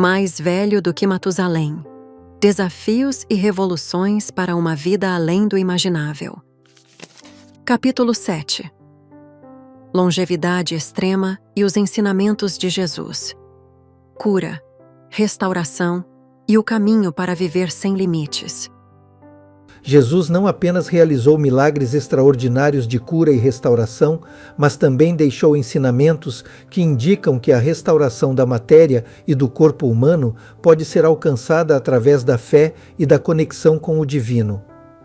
mais velho do que Matusalém. Desafios e revoluções para uma vida além do imaginável. Capítulo 7. Longevidade extrema e os ensinamentos de Jesus. Cura, restauração e o caminho para viver sem limites. Jesus não apenas realizou milagres extraordinários de cura e restauração, mas também deixou ensinamentos que indicam que a restauração da matéria e do corpo humano pode ser alcançada através da fé e da conexão com o divino.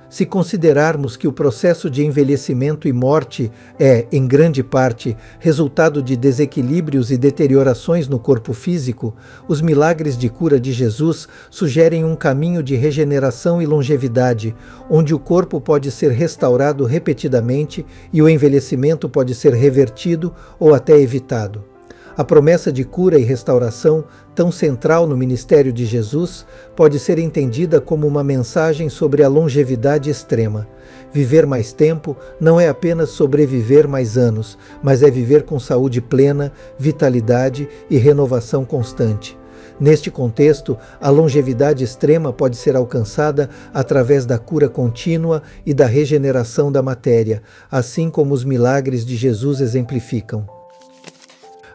Se considerarmos que o processo de envelhecimento e morte é, em grande parte, resultado de desequilíbrios e deteriorações no corpo físico, os milagres de cura de Jesus sugerem um caminho de regeneração e longevidade, onde o corpo pode ser restaurado repetidamente e o envelhecimento pode ser revertido ou até evitado. A promessa de cura e restauração, tão central no ministério de Jesus, pode ser entendida como uma mensagem sobre a longevidade extrema. Viver mais tempo não é apenas sobreviver mais anos, mas é viver com saúde plena, vitalidade e renovação constante. Neste contexto, a longevidade extrema pode ser alcançada através da cura contínua e da regeneração da matéria, assim como os milagres de Jesus exemplificam.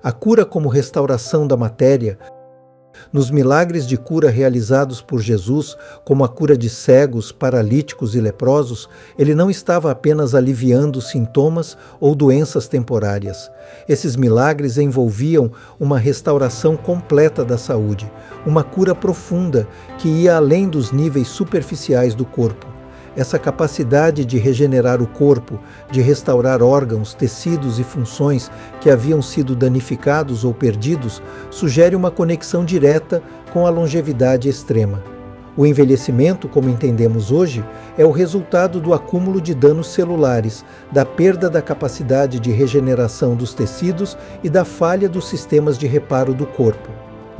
A cura como restauração da matéria. Nos milagres de cura realizados por Jesus, como a cura de cegos, paralíticos e leprosos, ele não estava apenas aliviando sintomas ou doenças temporárias. Esses milagres envolviam uma restauração completa da saúde, uma cura profunda que ia além dos níveis superficiais do corpo. Essa capacidade de regenerar o corpo, de restaurar órgãos, tecidos e funções que haviam sido danificados ou perdidos, sugere uma conexão direta com a longevidade extrema. O envelhecimento, como entendemos hoje, é o resultado do acúmulo de danos celulares, da perda da capacidade de regeneração dos tecidos e da falha dos sistemas de reparo do corpo.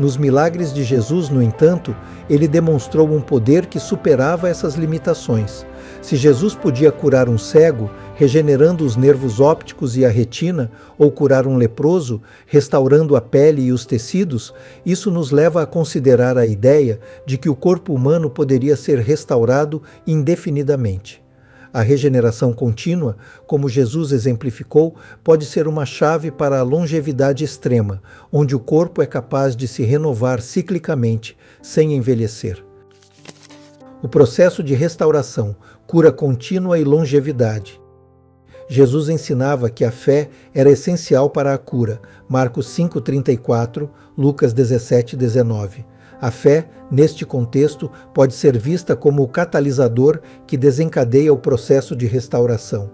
Nos milagres de Jesus, no entanto, ele demonstrou um poder que superava essas limitações. Se Jesus podia curar um cego, regenerando os nervos ópticos e a retina, ou curar um leproso, restaurando a pele e os tecidos, isso nos leva a considerar a ideia de que o corpo humano poderia ser restaurado indefinidamente. A regeneração contínua, como Jesus exemplificou, pode ser uma chave para a longevidade extrema, onde o corpo é capaz de se renovar ciclicamente, sem envelhecer. O processo de restauração, cura contínua e longevidade. Jesus ensinava que a fé era essencial para a cura, Marcos 5,34, Lucas 17,19. A fé, neste contexto, pode ser vista como o catalisador que desencadeia o processo de restauração.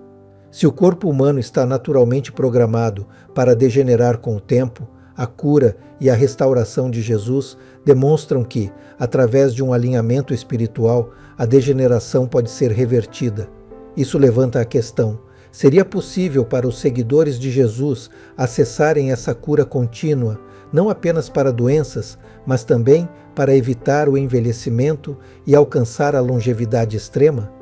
Se o corpo humano está naturalmente programado para degenerar com o tempo, a cura e a restauração de Jesus demonstram que, através de um alinhamento espiritual, a degeneração pode ser revertida. Isso levanta a questão: seria possível para os seguidores de Jesus acessarem essa cura contínua, não apenas para doenças, mas também para evitar o envelhecimento e alcançar a longevidade extrema?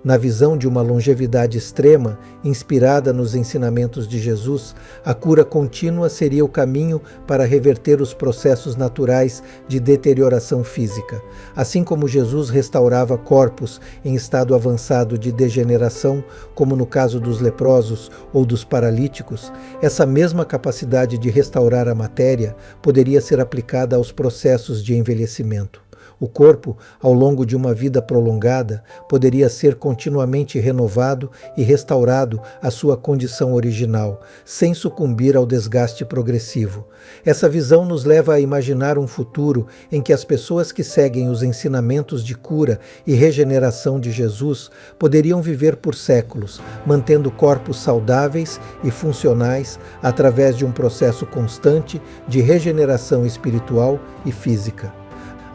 Na visão de uma longevidade extrema, inspirada nos ensinamentos de Jesus, a cura contínua seria o caminho para reverter os processos naturais de deterioração física. Assim como Jesus restaurava corpos em estado avançado de degeneração, como no caso dos leprosos ou dos paralíticos, essa mesma capacidade de restaurar a matéria poderia ser aplicada aos processos de envelhecimento. O corpo, ao longo de uma vida prolongada, poderia ser continuamente renovado e restaurado à sua condição original, sem sucumbir ao desgaste progressivo. Essa visão nos leva a imaginar um futuro em que as pessoas que seguem os ensinamentos de cura e regeneração de Jesus poderiam viver por séculos, mantendo corpos saudáveis e funcionais através de um processo constante de regeneração espiritual e física.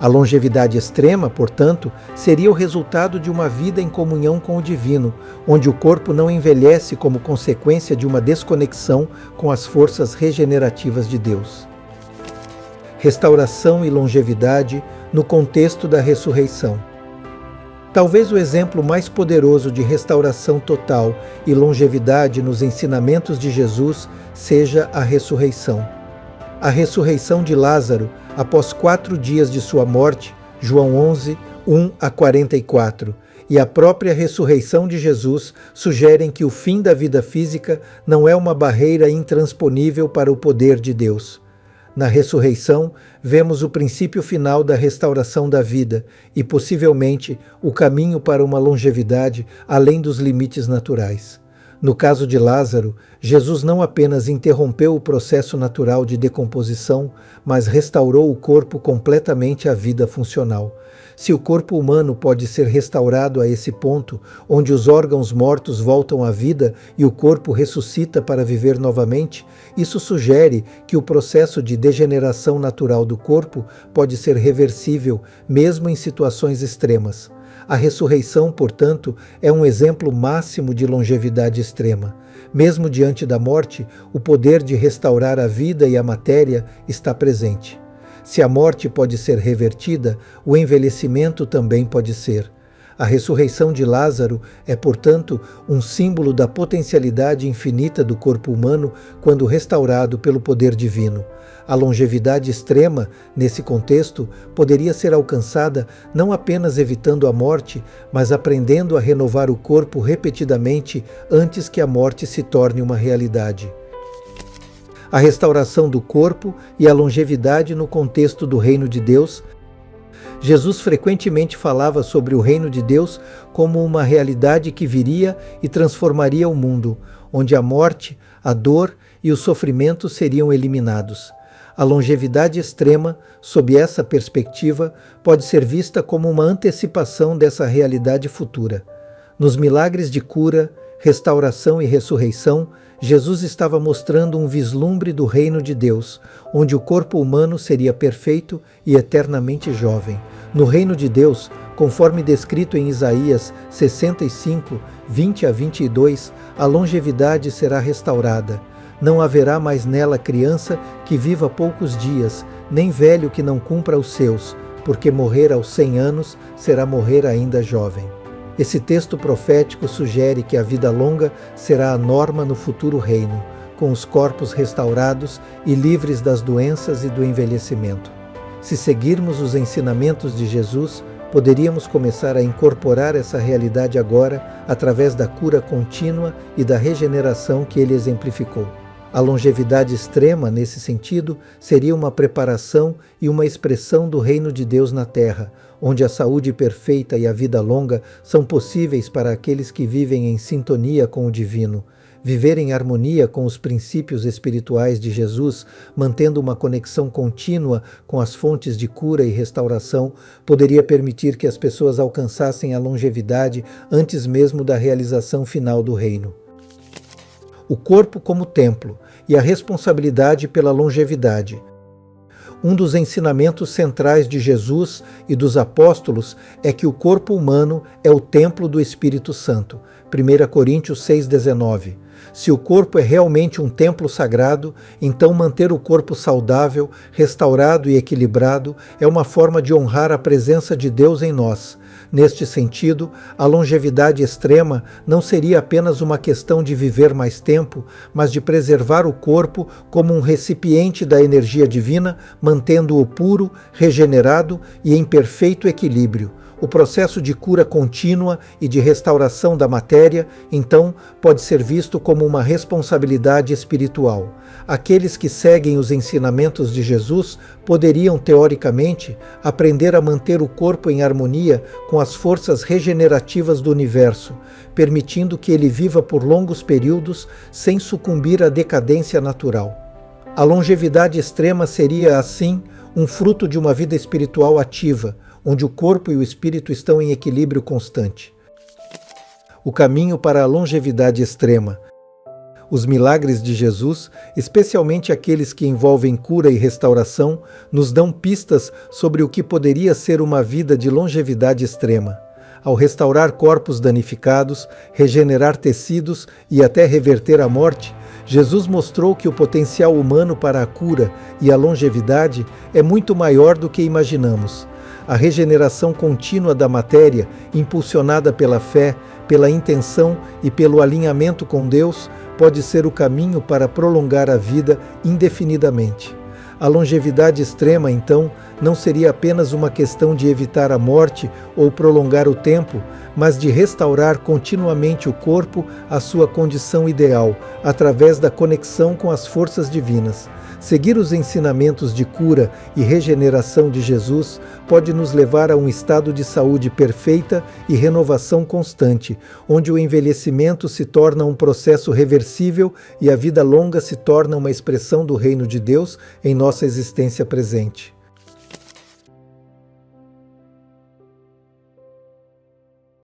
A longevidade extrema, portanto, seria o resultado de uma vida em comunhão com o divino, onde o corpo não envelhece como consequência de uma desconexão com as forças regenerativas de Deus. Restauração e longevidade no contexto da ressurreição. Talvez o exemplo mais poderoso de restauração total e longevidade nos ensinamentos de Jesus seja a ressurreição. a ressurreição de Lázaro após 4 dias de sua morte, João 11, 1 a 44, e a própria ressurreição de Jesus sugerem que o fim da vida física não é uma barreira intransponível para o poder de Deus. Na ressurreição, vemos o princípio final da restauração da vida e, possivelmente, o caminho para uma longevidade além dos limites naturais. No caso de Lázaro, Jesus não apenas interrompeu o processo natural de decomposição, mas restaurou o corpo completamente à vida funcional. Se o corpo humano pode ser restaurado a esse ponto, onde os órgãos mortos voltam à vida e o corpo ressuscita para viver novamente, isso sugere que o processo de degeneração natural do corpo pode ser reversível, mesmo em situações extremas. A ressurreição, portanto, é um exemplo máximo de longevidade extrema. Mesmo diante da morte, o poder de restaurar a vida e a matéria está presente. Se a morte pode ser revertida, o envelhecimento também pode ser. A ressurreição de Lázaro é, portanto, um símbolo da potencialidade infinita do corpo humano quando restaurado pelo poder divino. A longevidade extrema, nesse contexto, poderia ser alcançada não apenas evitando a morte, mas aprendendo a renovar o corpo repetidamente antes que a morte se torne uma realidade. A restauração do corpo e a longevidade no contexto do reino de Deus. Jesus frequentemente falava sobre o reino de Deus como uma realidade que viria e transformaria o mundo, onde a morte, a dor e o sofrimento seriam eliminados. A longevidade extrema, sob essa perspectiva, pode ser vista como uma antecipação dessa realidade futura. Nos milagres de cura, restauração e ressurreição, Jesus estava mostrando um vislumbre do reino de Deus, onde o corpo humano seria perfeito e eternamente jovem. No reino de Deus, conforme descrito em Isaías 65, 20 a 22, a longevidade será restaurada. Não haverá mais nela criança que viva poucos dias, nem velho que não cumpra os seus, porque morrer aos 100 anos será morrer ainda jovem. Esse texto profético sugere que a vida longa será a norma no futuro reino, com os corpos restaurados e livres das doenças e do envelhecimento. Se seguirmos os ensinamentos de Jesus, poderíamos começar a incorporar essa realidade agora através da cura contínua e da regeneração que ele exemplificou. A longevidade extrema, nesse sentido, seria uma preparação e uma expressão do reino de Deus na Terra, onde a saúde perfeita e a vida longa são possíveis para aqueles que vivem em sintonia com o divino. Viver em harmonia com os princípios espirituais de Jesus, mantendo uma conexão contínua com as fontes de cura e restauração, poderia permitir que as pessoas alcançassem a longevidade antes mesmo da realização final do reino. O corpo como templo e a responsabilidade pela longevidade. Um dos ensinamentos centrais de Jesus e dos apóstolos é que o corpo humano é o templo do Espírito Santo. 1 Coríntios 6,19. Se o corpo é realmente um templo sagrado, então manter o corpo saudável, restaurado e equilibrado é uma forma de honrar a presença de Deus em nós. Neste sentido, a longevidade extrema não seria apenas uma questão de viver mais tempo, mas de preservar o corpo como um recipiente da energia divina, mantendo-o puro, regenerado e em perfeito equilíbrio. O processo de cura contínua e de restauração da matéria, então, pode ser visto como uma responsabilidade espiritual. Aqueles que seguem os ensinamentos de Jesus poderiam, teoricamente, aprender a manter o corpo em harmonia com as forças regenerativas do universo, permitindo que ele viva por longos períodos sem sucumbir à decadência natural. A longevidade extrema seria, assim, um fruto de uma vida espiritual ativa, onde o corpo e o espírito estão em equilíbrio constante. O caminho para a longevidade extrema. Os milagres de Jesus, especialmente aqueles que envolvem cura e restauração, nos dão pistas sobre o que poderia ser uma vida de longevidade extrema. Ao restaurar corpos danificados, regenerar tecidos e até reverter a morte, Jesus mostrou que o potencial humano para a cura e a longevidade é muito maior do que imaginamos. A regeneração contínua da matéria, impulsionada pela fé, pela intenção e pelo alinhamento com Deus, pode ser o caminho para prolongar a vida indefinidamente. A longevidade extrema, então, não seria apenas uma questão de evitar a morte ou prolongar o tempo, mas de restaurar continuamente o corpo à sua condição ideal, através da conexão com as forças divinas. Seguir os ensinamentos de cura e regeneração de Jesus pode nos levar a um estado de saúde perfeita e renovação constante, onde o envelhecimento se torna um processo reversível e a vida longa se torna uma expressão do reino de Deus em nossa existência presente.